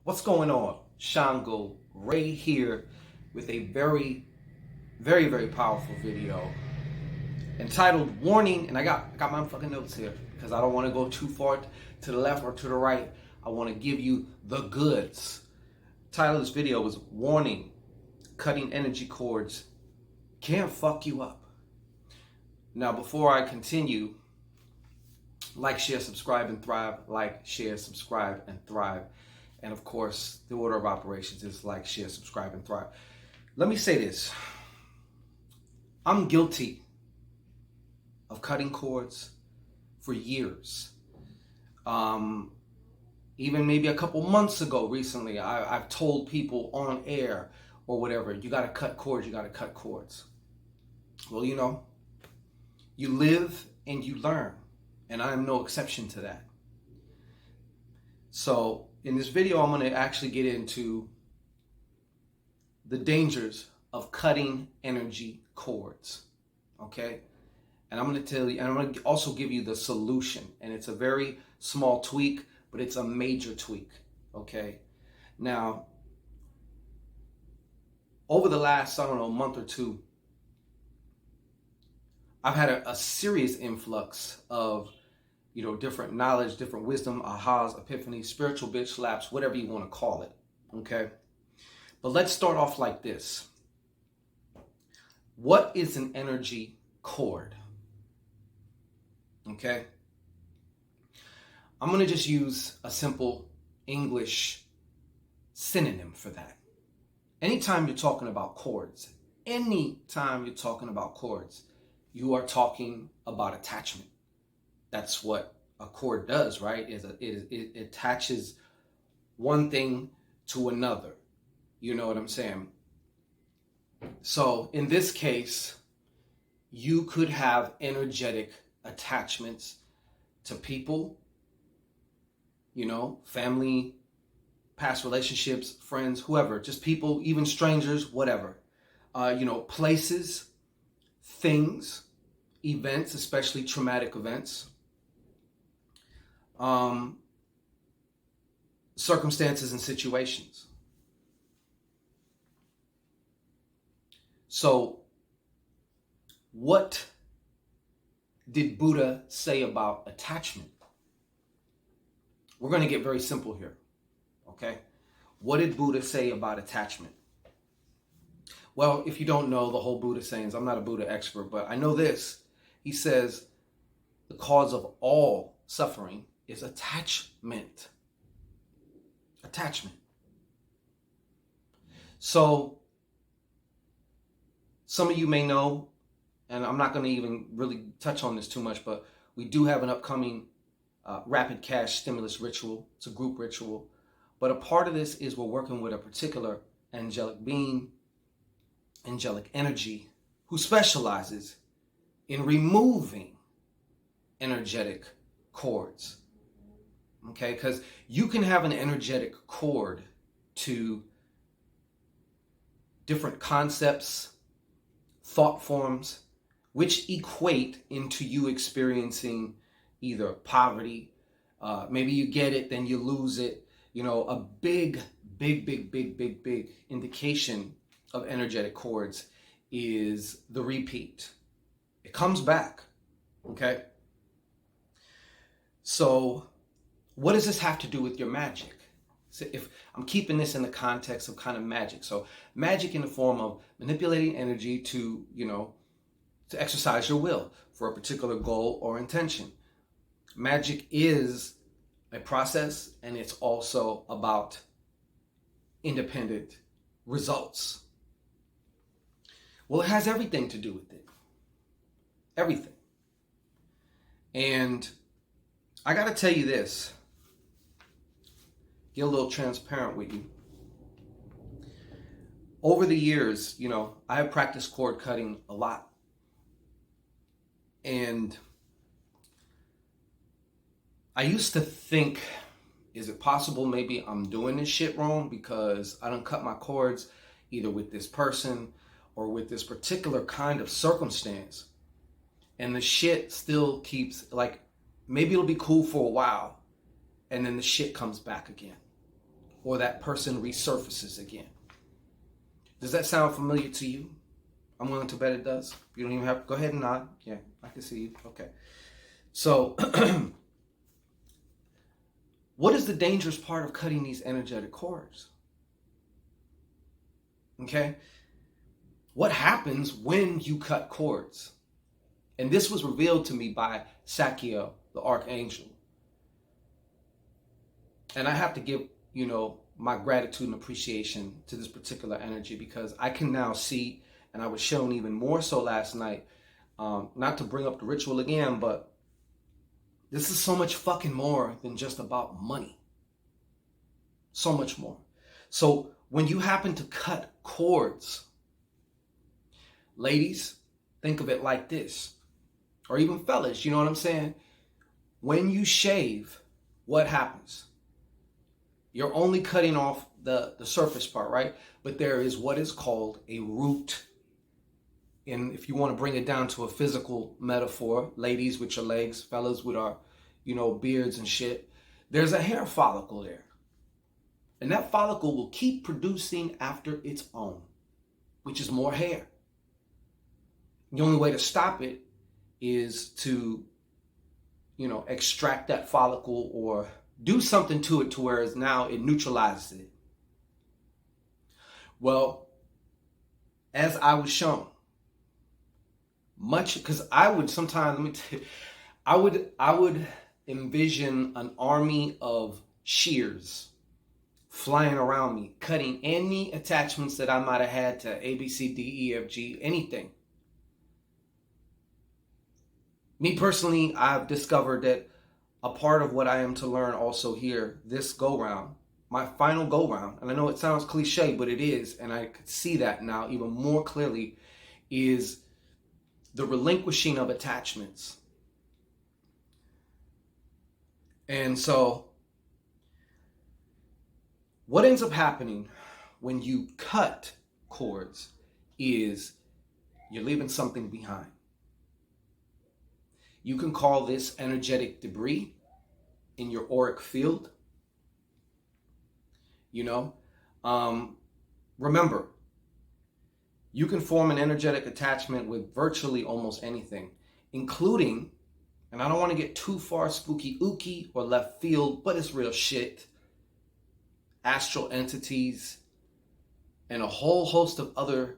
What's going on? Shango Ray here with a very powerful video entitled Warning. And I got my fucking notes here because I don't want to go too far to the left or to the right. I want to give you the goods. The title of this video was Warning: Cutting Energy Cords Can Fuck You Up. Now, before I continue, like, share, subscribe, and thrive. Like, share, subscribe, and thrive. And of course, the order of operations is like, share, subscribe, and thrive. Let me say this. I'm guilty of cutting cords for years. Even maybe a couple months ago, recently, I've told people on air or whatever, you got to cut cords, you got to cut cords. Well, you know, you live and you learn. And I'm no exception to that. So in this video, I'm going to actually get into the dangers of cutting energy cords. Okay? And I'm going to tell you, and I'm going to also give you the solution. And it's a very small tweak, but it's a major tweak. Okay? Now, over the last, month or two, I've had a serious influx of, different knowledge, different wisdom, ahas, epiphanies, spiritual bitch slaps, whatever you want to call it. Okay? But let's start off like this. What is an energy cord? Okay? I'm going to just use a simple English synonym for that. Anytime you're talking about cords, you are talking about attachment. That's what a cord does, right? It attaches one thing to another. You know what I'm saying? So in this case, you could have energetic attachments to people, family, past relationships, friends, whoever, just people, even strangers, whatever. Places, things, events, especially traumatic events, circumstances and situations. So, what did Buddha say about attachment? We're going to get very simple here, okay? What did Buddha say about attachment? Well, if you don't know the whole Buddha sayings, I'm not a Buddha expert, but I know this. He says the cause of all suffering is attachment. Attachment. So, some of you may know, and I'm not going to even really touch on this too much, but we do have an upcoming rapid cash stimulus ritual. It's a group ritual. But a part of this is we're working with a particular angelic being, angelic energy, who specializes in removing energetic cords. Okay, because you can have an energetic cord to different concepts, thought forms, which equate into you experiencing either poverty, maybe you get it, then you lose it. A big indication of energetic cords is the repeat. It comes back, okay? So what does this have to do with your magic? So if I'm keeping this in the context of kind of magic. So magic in the form of manipulating energy to, to exercise your will for a particular goal or intention. Magic is a process, and it's also about independent results. Well, it has everything to do with it. Everything. And I got to tell you this. Get a little transparent with you. Over the years, I have practiced cord cutting a lot. And I used to think, is it possible maybe I'm doing this shit wrong because I don't cut my cords either with this person or with this particular kind of circumstance. And the shit still keeps, maybe it'll be cool for a while and then the shit comes back again. or that person resurfaces again. Does that sound familiar to you? I'm willing to bet it does. You don't even have to go ahead and nod. Yeah, I can see you. Okay. So, what is the dangerous part of cutting these energetic cords? Okay. What happens when you cut cords? And this was revealed to me by Sakiel, the archangel. And I have to give, my gratitude and appreciation to this particular energy, because I can now see, and I was shown even more so last night, not to bring up the ritual again, but this is so much fucking more than just about money. So much more. So when you happen to cut cords, ladies, think of it like this, or even fellas, you know what I'm saying? When you shave, what happens? You're only cutting off the surface part, right? But there is what is called a root. And if you want to bring it down to a physical metaphor, ladies with your legs, fellas with our, beards and shit, there's a hair follicle there. And that follicle will keep producing after its own, which is more hair. The only way to stop it is to, extract that follicle or do something to it to where now it neutralizes it. Well, as I was shown, because I would sometimes, let me tell you, I would envision an army of shears flying around me, cutting any attachments that I might have had to A, B, C, D, E, F, G, anything. Me personally, I've discovered that a part of what I am to learn also here, this go-round, my final go-round, and I know it sounds cliche, but it is, and I could see that now even more clearly, is the relinquishing of attachments. And so, what ends up happening when you cut cords is you're leaving something behind. You can call this energetic debris in your auric field. Remember, you can form an energetic attachment with virtually almost anything, including, and I don't want to get too far spooky ooky or left field, but it's real shit, astral entities, and a whole host of other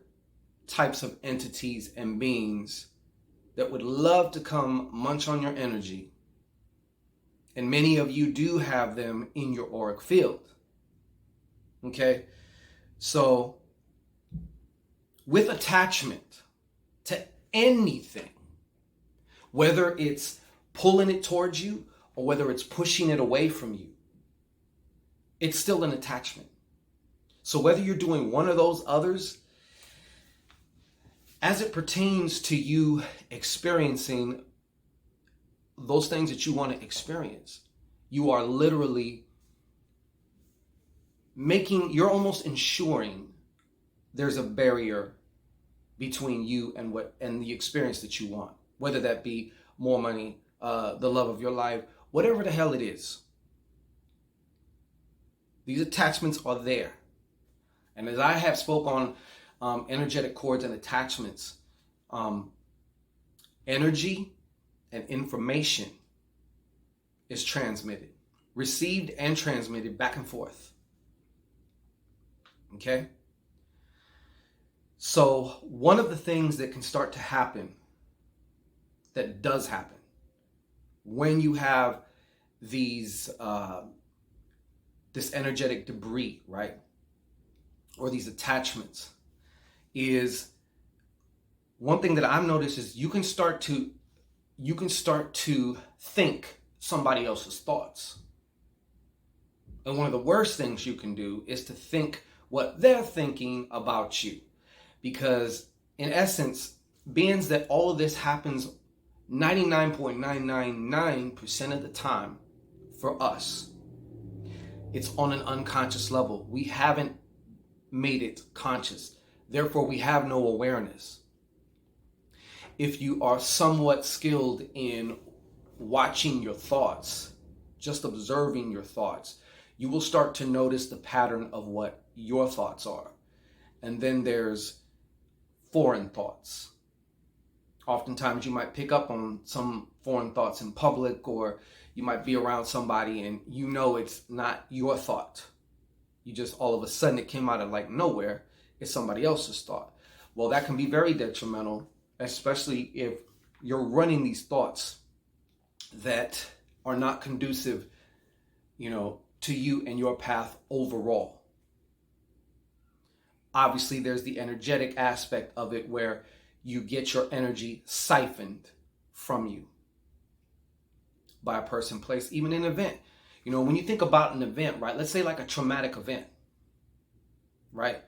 types of entities and beings that would love to come munch on your energy. And many of you do have them in your auric field. Okay? So, with attachment to anything, whether it's pulling it towards you or whether it's pushing it away from you, it's still an attachment. So whether you're doing one of those others, as it pertains to you experiencing those things that you want to experience, you are literally you're almost ensuring there's a barrier between you and the experience that you want, whether that be more money, the love of your life, whatever the hell it is. These attachments are there. And as I have spoke on energetic cords and attachments, energy and information is transmitted, received and transmitted back and forth. Okay? So one of the things that can start to happen, that does happen, when you have these this energetic debris, right? Or these attachments, is one thing that I've noticed is you can start to think somebody else's thoughts. And one of the worst things you can do is to think what they're thinking about you. Because in essence, being that all of this happens 99.999% of the time for us, it's on an unconscious level. We haven't made it conscious. Therefore, we have no awareness. If you are somewhat skilled in watching your thoughts, just observing your thoughts, you will start to notice the pattern of what your thoughts are. And then there's foreign thoughts. Oftentimes you might pick up on some foreign thoughts in public, or you might be around somebody and you know it's not your thought. You just, all of a sudden, it came out of like nowhere. It's somebody else's thought. Well, that can be very detrimental, especially if you're running these thoughts that are not conducive, to you and your path overall. Obviously, there's the energetic aspect of it where you get your energy siphoned from you by a person, place, even an event. When you think about an event, right? Let's say like a traumatic event, right?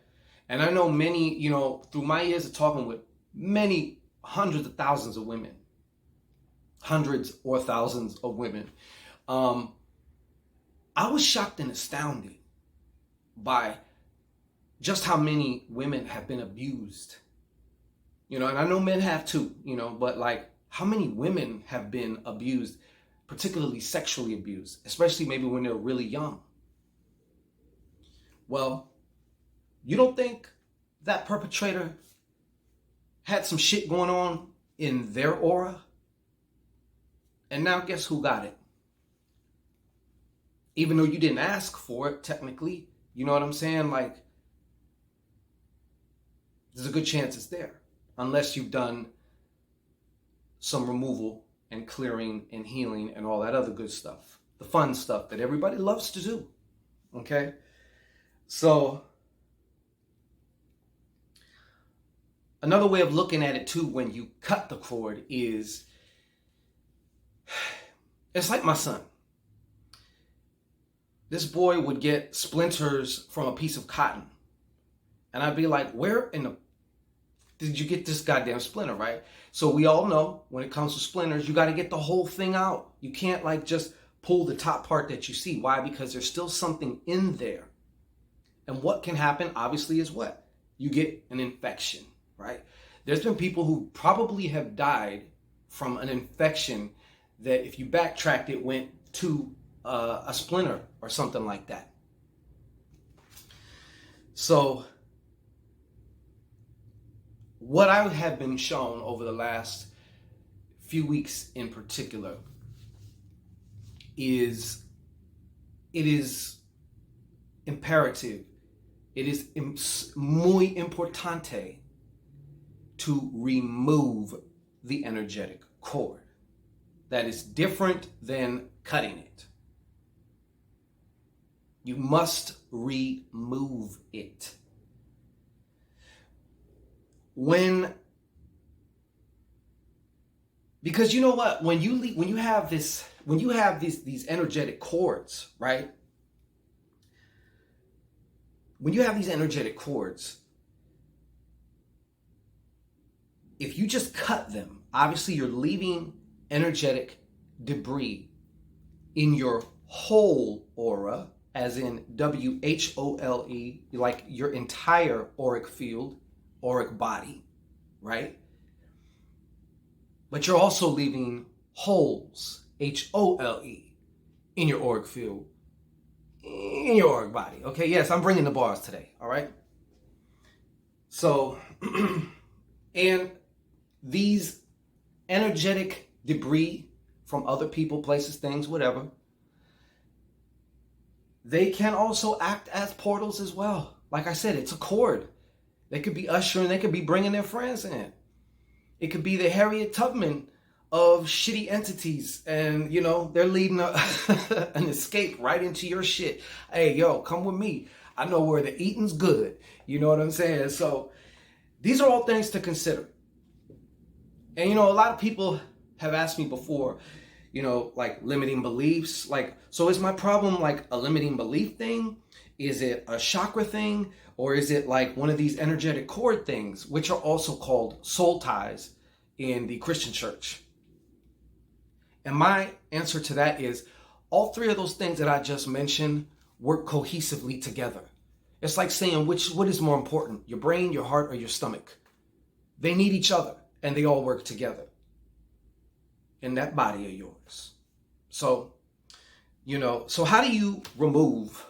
And I know many, through my years of talking with many hundreds of thousands of women, hundreds or thousands of women, I was shocked and astounded by just how many women have been abused. And I know men have too, but like how many women have been abused, particularly sexually abused, especially maybe when they're really young. Well, you don't think that perpetrator had some shit going on in their aura? And now guess who got it? Even though you didn't ask for it, technically, you know what I'm saying? Like, there's a good chance it's there, unless you've done some removal and clearing and healing and all that other good stuff. The fun stuff that everybody loves to do. Okay? So, another way of looking at it too when you cut the cord is, it's like my son. This boy would get splinters from a piece of cotton. And I'd be like, where in the did you get this goddamn splinter, right? So we all know when it comes to splinters, you got to get the whole thing out. You can't like just pull the top part that you see. Why? Because there's still something in there. And what can happen, obviously, is what? You get an infection, right? There's been people who probably have died from an infection that if you backtracked, it went to a splinter or something like that. So what I have been shown over the last few weeks in particular is it is imperative, it is muy importante to remove the energetic cord. That is different than cutting it. You must remove it. Because you know what, when you have these energetic cords, right? When you have these energetic cords, if you just cut them, obviously you're leaving energetic debris in your whole aura, as in WHOLE, like your entire auric field, auric body, right? But you're also leaving holes, HOLE, in your auric field, in your auric body. Okay, yes, I'm bringing the bars today, all right? So, and these energetic debris from other people, places, things, whatever, they can also act as portals as well. Like I said, it's a cord. They could be ushering, they could be bringing their friends in. It could be the Harriet Tubman of shitty entities, and they're leading an escape right into your shit. Hey, yo, come with me. I know where the eating's good. You know what I'm saying? So these are all things to consider. And a lot of people have asked me before, like limiting beliefs. Like, so is my problem like a limiting belief thing? Is it a chakra thing? Or is it like one of these energetic cord things, which are also called soul ties in the Christian church? And my answer to that is all three of those things that I just mentioned work cohesively together. It's like saying what is more important, your brain, your heart, or your stomach? They need each other and they all work together in that body of yours. So So how do you remove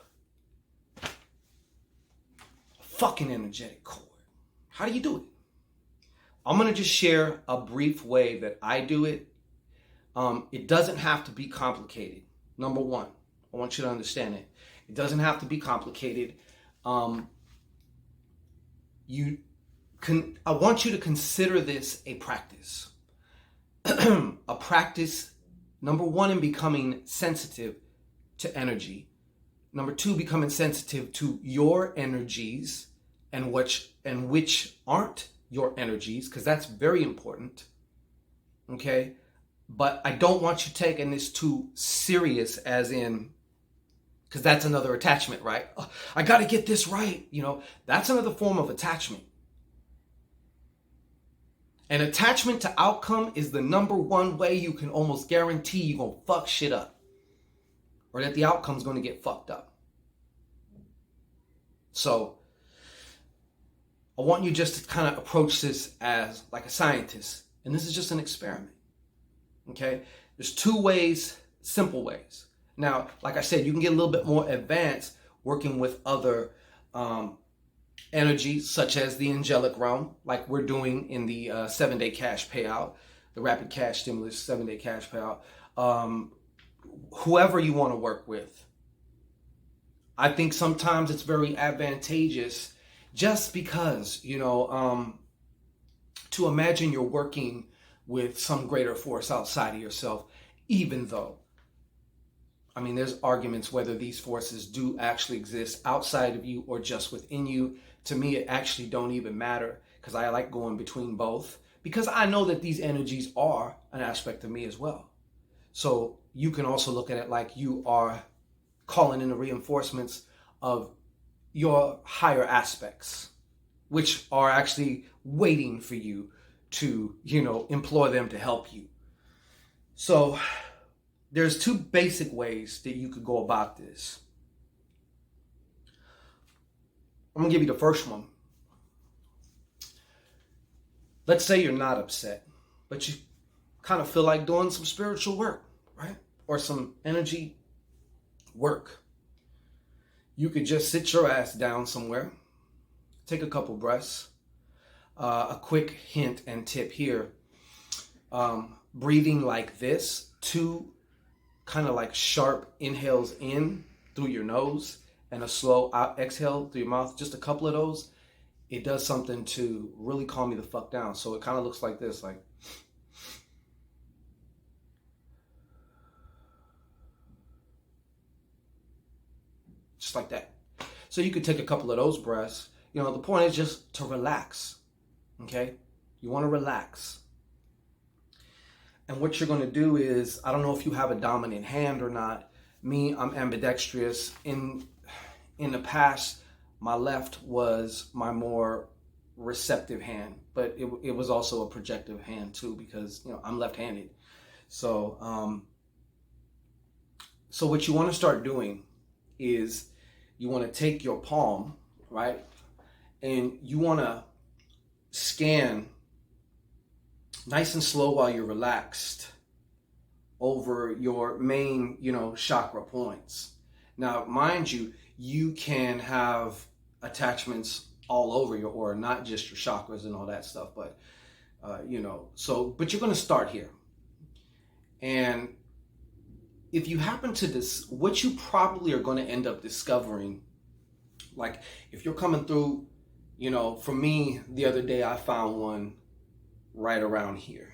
a fucking energetic cord? How do you do it? I'm going to just share a brief way that I do it. It doesn't have to be complicated. Number one, I want you to understand it. It doesn't have to be complicated. I want you to consider this a practice. A practice, number one, in becoming sensitive to energy. Number two, becoming sensitive to your energies and which aren't your energies, because that's very important. Okay? But I don't want you taking this too serious, as in, because that's another attachment, right? Oh, I got to get this right. That's another form of attachment. And attachment to outcome is the number one way you can almost guarantee you're going to fuck shit up, or that the outcome's going to get fucked up. So I want you just to kind of approach this as like a scientist. And this is just an experiment. Okay? There's two ways, simple ways. Now, like I said, you can get a little bit more advanced working with other energies, such as the angelic realm, like we're doing in the 7-day cash payout, the rapid cash stimulus 7-day cash payout. Whoever you want to work with. I think sometimes it's very advantageous just because, to imagine you're working with some greater force outside of yourself, even though, there's arguments whether these forces do actually exist outside of you or just within you. To me, it actually don't even matter, because I like going between both, because I know that these energies are an aspect of me as well. So you can also look at it like you are calling in the reinforcements of your higher aspects, which are actually waiting for you to, implore them to help you. So there's two basic ways that you could go about this. I'm going to give you the first one. Let's say you're not upset, but you kind of feel like doing some spiritual work, right? Or some energy work. You could just sit your ass down somewhere, take a couple breaths. A quick hint and tip here. Breathing like this, 2 kind of like sharp inhales in through your nose and a slow out exhale through your mouth, just a couple of those, it does something to really calm you the fuck down. So it kind of looks like this, like just like that. So you could take a couple of those breaths. The point is just to relax. Okay? You want to relax. And what you're going to do is, I don't know if you have a dominant hand or not. Me, I'm ambidextrous. In the past, my left was my more receptive hand, but it was also a projective hand too, because I'm left-handed. So what you want to start doing is you want to take your palm, right, and you want to scan nice and slow while you're relaxed over your main, chakra points. Now, mind you, you can have attachments all over your aura, not just your chakras and all that stuff, but, but you're going to start here. And if you happen to what you probably are going to end up discovering, like if you're coming through, for me, the other day I found one right around here.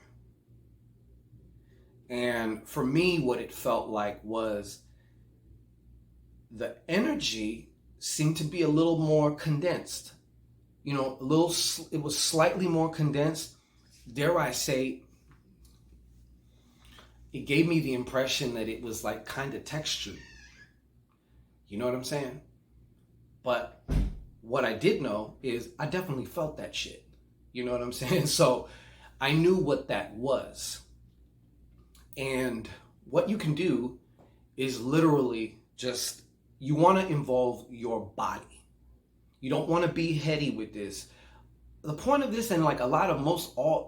And for me, what it felt like was the energy seemed to be a little more condensed. It was slightly more condensed. Dare I say, it gave me the impression that it was like kind of textured. You know what I'm saying? But what I did know is I definitely felt that shit. You know what I'm saying? So I knew what that was. And what you can do is literally just, you want to involve your body. You don't want to be heady with this. The point of this, and like a lot of all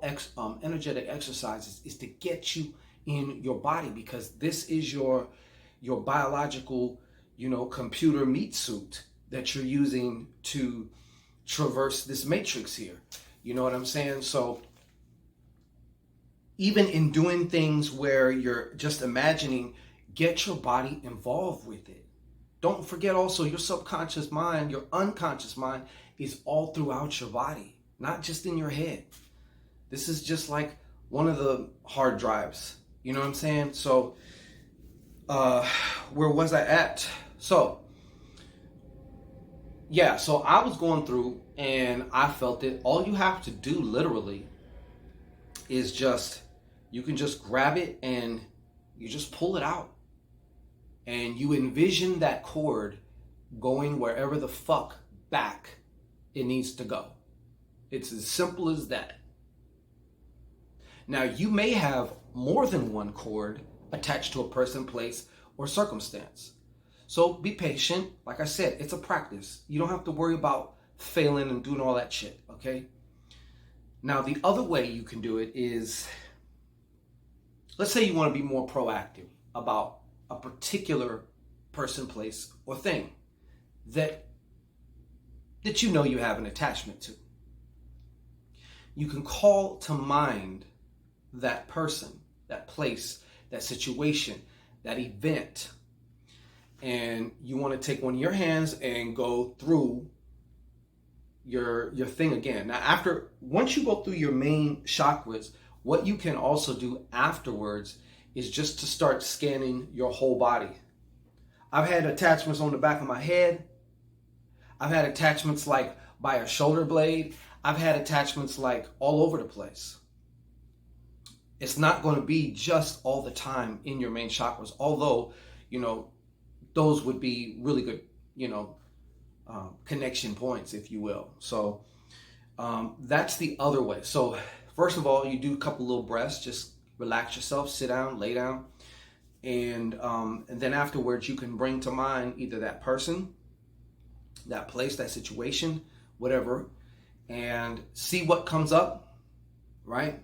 energetic exercises, is to get you in your body, because this is your your biological, computer meat suit that you're using to traverse this matrix here. You know what I'm saying? So even in doing things where you're just imagining, get your body involved with it. Don't forget also your subconscious mind, your unconscious mind is all throughout your body, not just in your head. This is just like one of the hard drives. You know what I'm saying? So, where was I at? So, yeah, so I was going through and I felt it. All you have to do literally is you can just grab it and you just pull it out. And you envision that cord going wherever the fuck back it needs to go. It's as simple as that. Now, you may have more than one cord attached to a person, place, or circumstance. So be patient. Like I said, it's a practice. You don't have to worry about failing and doing all that shit, okay? Now, the other way you can do it is, let's say you want to be more proactive about a particular person, place, or thing that you have an attachment to. You can call to mind that person, that place, that situation, that event, and you want to take one of your hands and go through your thing again. Now, once you go through your main chakras, what you can also do afterwards is just to start scanning your whole body. I've had attachments on the back of my head. I've had attachments like by a shoulder blade. I've had attachments like all over the place. It's not going to be just all the time in your main chakras, although, those would be really good, connection points, if you will. So that's the other way. So first of all, you do a couple little breaths, just relax yourself, sit down, lay down, and then afterwards you can bring to mind either that person, that place, that situation, whatever, and see what comes up, right?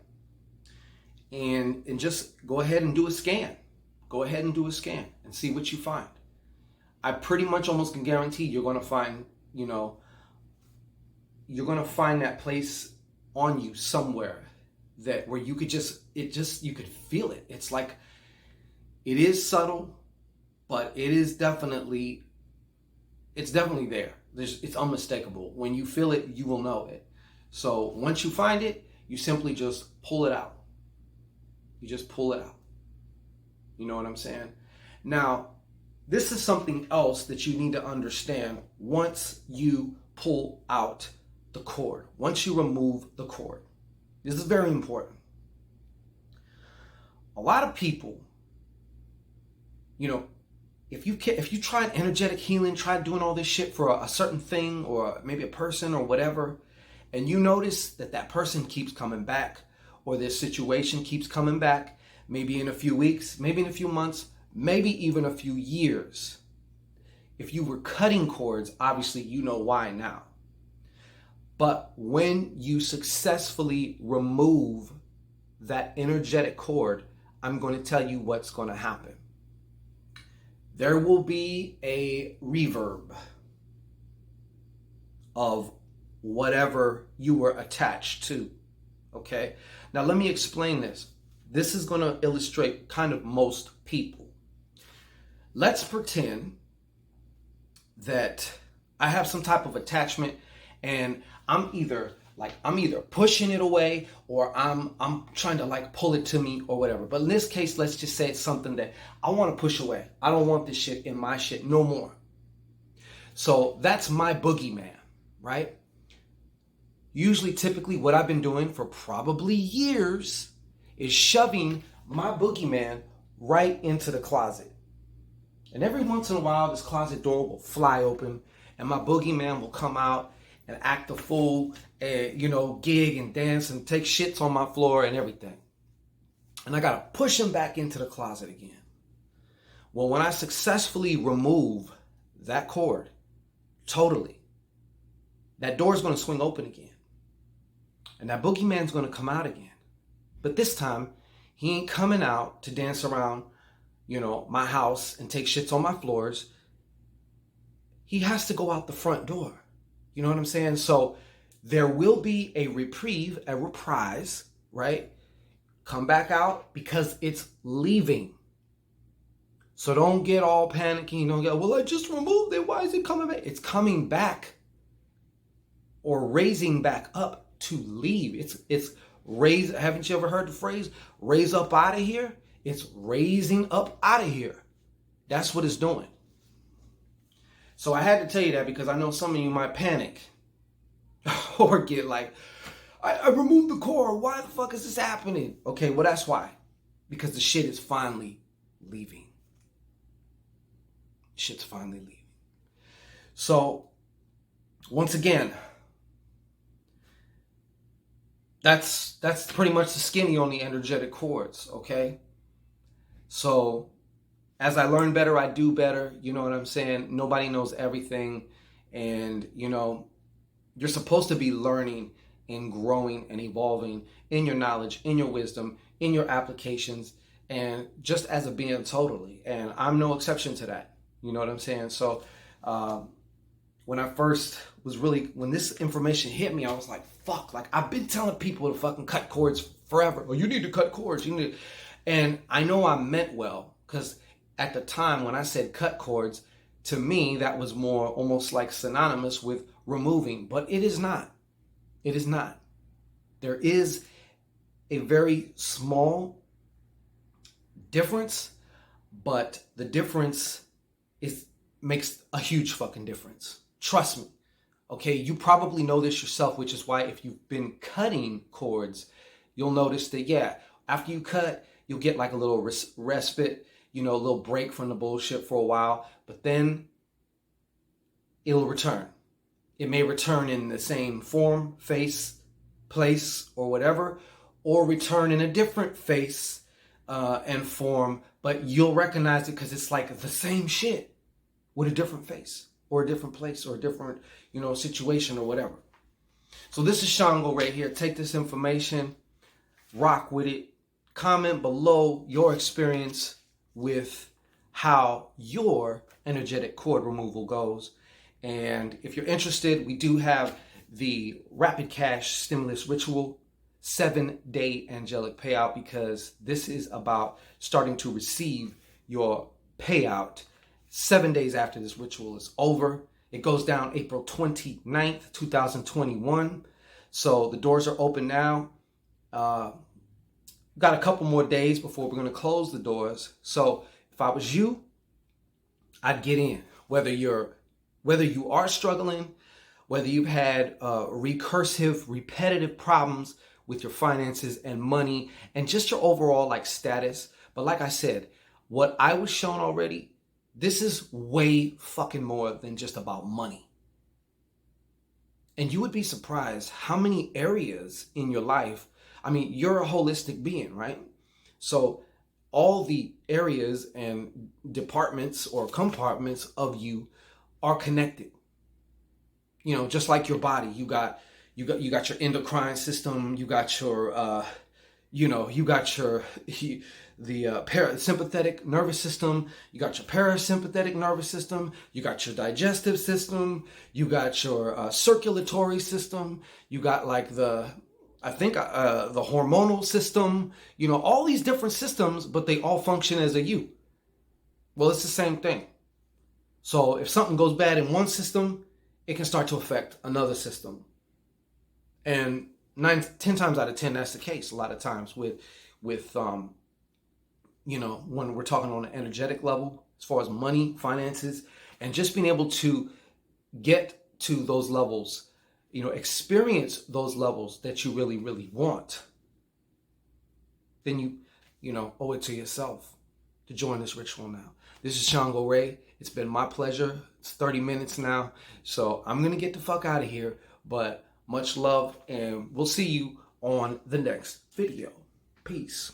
And just go ahead and do a scan. Go ahead and do a scan and see what you find. I pretty much almost can guarantee you're going to find, you're going to find that place on you somewhere where you could you could feel it. It's like, it is subtle, but it's definitely there. It's unmistakable. When you feel it, you will know it. So once you find it, you simply just pull it out. You just pull it out. You know what I'm saying? Now, this is something else that you need to understand once you pull out the cord, once you remove the cord. This is very important. A lot of people, if you try energetic healing, try doing all this shit for a certain thing or maybe a person or whatever, and you notice that person keeps coming back, or this situation keeps coming back, maybe in a few weeks, maybe in a few months, maybe even a few years. If you were cutting cords, obviously you know why now. But when you successfully remove that energetic cord, I'm going to tell you what's going to happen. There will be a reverb of whatever you were attached to. Okay? Now let me explain this. This is going to illustrate kind of most people. Let's pretend that I have some type of attachment and I'm either pushing it away or I'm trying to pull it to me or whatever. But in this case, let's just say it's something that I want to push away. I don't want this shit in my shit no more. So that's my boogeyman, right? Usually, typically what I've been doing for probably years is shoving my boogeyman right into the closet. And every once in a while, this closet door will fly open and my boogeyman will come out and act a fool and, gig and dance and take shits on my floor and everything. And I got to push him back into the closet again. Well, when I successfully remove that cord totally, that door's going to swing open again. And that boogeyman's going to come out again. But this time, he ain't coming out to dance around, my house and take shits on my floors, he has to go out the front door. You know what I'm saying? So there will be a reprieve, a reprise, right? Come back out because it's leaving. So don't get all panicky. Don't get, well, I just removed it. Why is it coming back? It's coming back or raising back up to leave. It's raise. Haven't you ever heard the phrase, raise up out of here? It's raising up out of here. That's what it's doing. So I had to tell you that because I know some of you might panic or get like, I removed the cord. Why the fuck is this happening? Okay, well, that's why. Because the shit is finally leaving. Shit's finally leaving. So, once again, that's pretty much the skinny on the energetic cords, okay? So, as I learn better, I do better. You know what I'm saying? Nobody knows everything. And, you're supposed to be learning and growing and evolving in your knowledge, in your wisdom, in your applications, and just as a being totally. And I'm no exception to that. You know what I'm saying? So when I first was when this information hit me, I was like, fuck, like I've been telling people to fucking cut cords forever. Oh, you need to cut cords. And I know I meant well, because at the time when I said cut cords, to me, that was more almost like synonymous with removing, but it is not. It is not. There is a very small difference, but the difference makes a huge fucking difference. Trust me. Okay, you probably know this yourself, which is why if you've been cutting cords, you'll notice that, yeah, after you cut, you'll get like a little respite, a little break from the bullshit for a while, but then it'll return. It may return in the same form, face, place, or whatever, or return in a different face and form, but you'll recognize it because it's like the same shit with a different face or a different place or a different, situation or whatever. So this is Shango right here. Take this information, rock with it. Comment below your experience with how your energetic cord removal goes. And if you're interested, we do have the Rapid Cash Stimulus Ritual 7-day angelic payout, because this is about starting to receive your payout 7 days after this ritual is over. It goes down April 29th, 2021. So the doors are open now. Got a couple more days before we're going to close the doors. So if I was you, I'd get in. Whether you are struggling, whether you've had recursive, repetitive problems with your finances and money and just your overall status. But like I said, what I was shown already, this is way fucking more than just about money. And you would be surprised how many areas in your life, you're a holistic being, right? So all the areas and departments or compartments of you are connected. Just like your body, you got your endocrine system, you got your the parasympathetic nervous system, you got your parasympathetic nervous system, you got your digestive system, you got your circulatory system, you got the hormonal system, all these different systems, but they all function as a you. Well, it's the same thing. So if something goes bad in one system, it can start to affect another system. And 10 times out of 10, that's the case a lot of times with when we're talking on an energetic level, as far as money, finances, and just being able to get to those levels, experience those levels that you really, really want. Then you owe it to yourself to join this ritual now. This is Shango Ray. It's been my pleasure. It's 30 minutes now. So I'm going to get the fuck out of here. But much love, and we'll see you on the next video. Peace.